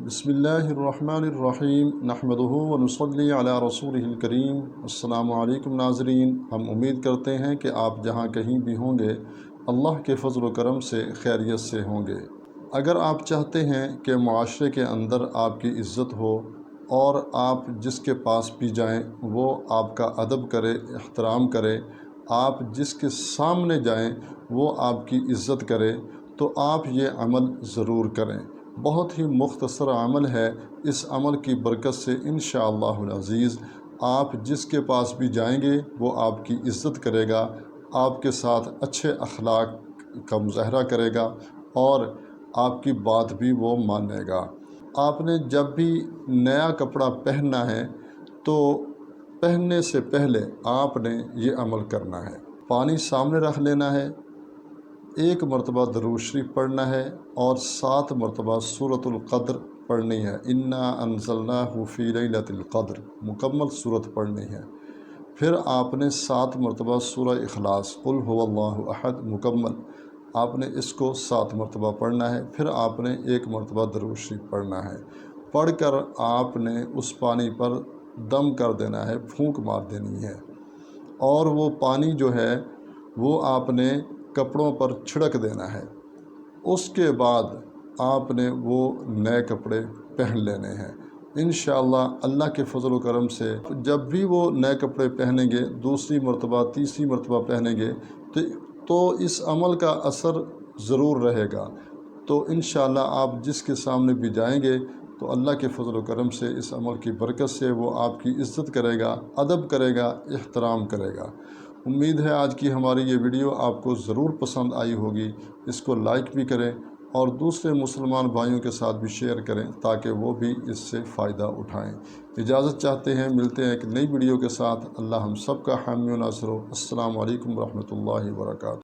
بسم اللہ الرحمن الرحیم نحمدہ ونصلی علی رسولہ الکریم۔ السلام علیکم ناظرین، ہم امید کرتے ہیں کہ آپ جہاں کہیں بھی ہوں گے اللہ کے فضل و کرم سے خیریت سے ہوں گے۔ اگر آپ چاہتے ہیں کہ معاشرے کے اندر آپ کی عزت ہو اور آپ جس کے پاس بھی جائیں وہ آپ کا ادب کرے، احترام کرے، آپ جس کے سامنے جائیں وہ آپ کی عزت کرے، تو آپ یہ عمل ضرور کریں۔ بہت ہی مختصر عمل ہے، اس عمل کی برکت سے انشاءاللہ العزیز آپ جس کے پاس بھی جائیں گے وہ آپ کی عزت کرے گا، آپ کے ساتھ اچھے اخلاق کا مظاہرہ کرے گا اور آپ کی بات بھی وہ مانے گا۔ آپ نے جب بھی نیا کپڑا پہننا ہے تو پہننے سے پہلے آپ نے یہ عمل کرنا ہے۔ پانی سامنے رکھ لینا ہے، 1 مرتبہ درود شریف پڑھنا ہے اور 7 مرتبہ سورۃ القدر پڑھنی ہے۔ انا انزلناہ فی لیلۃ القدر مکمل سورت پڑھنی ہے۔ پھر آپ نے 7 مرتبہ سورہ اخلاص قل هو اللہ احد مکمل، آپ نے اس کو 7 مرتبہ پڑھنا ہے۔ پھر آپ نے 1 مرتبہ درود شریف پڑھنا ہے۔ پڑھ کر آپ نے اس پانی پر دم کر دینا ہے، پھونک مار دینی ہے، اور وہ پانی جو ہے وہ آپ نے کپڑوں پر چھڑک دینا ہے۔ اس کے بعد آپ نے وہ نئے کپڑے پہن لینے ہیں۔ انشاءاللہ اللہ کے فضل و کرم سے جب بھی وہ نئے کپڑے پہنیں گے، دوسری مرتبہ تیسری مرتبہ پہنیں گے تو اس عمل کا اثر ضرور رہے گا۔ تو انشاءاللہ آپ جس کے سامنے بھی جائیں گے تو اللہ کے فضل و کرم سے اس عمل کی برکت سے وہ آپ کی عزت کرے گا، ادب کرے گا، احترام کرے گا۔ امید ہے آج کی ہماری یہ ویڈیو آپ کو ضرور پسند آئی ہوگی۔ اس کو لائک بھی کریں اور دوسرے مسلمان بھائیوں کے ساتھ بھی شیئر کریں تاکہ وہ بھی اس سے فائدہ اٹھائیں۔ اجازت چاہتے ہیں، ملتے ہیں ایک نئی ویڈیو کے ساتھ۔ اللہ ہم سب کا حامی و ناصر ہو۔ السلام علیکم ورحمۃ اللہ وبرکاتہ۔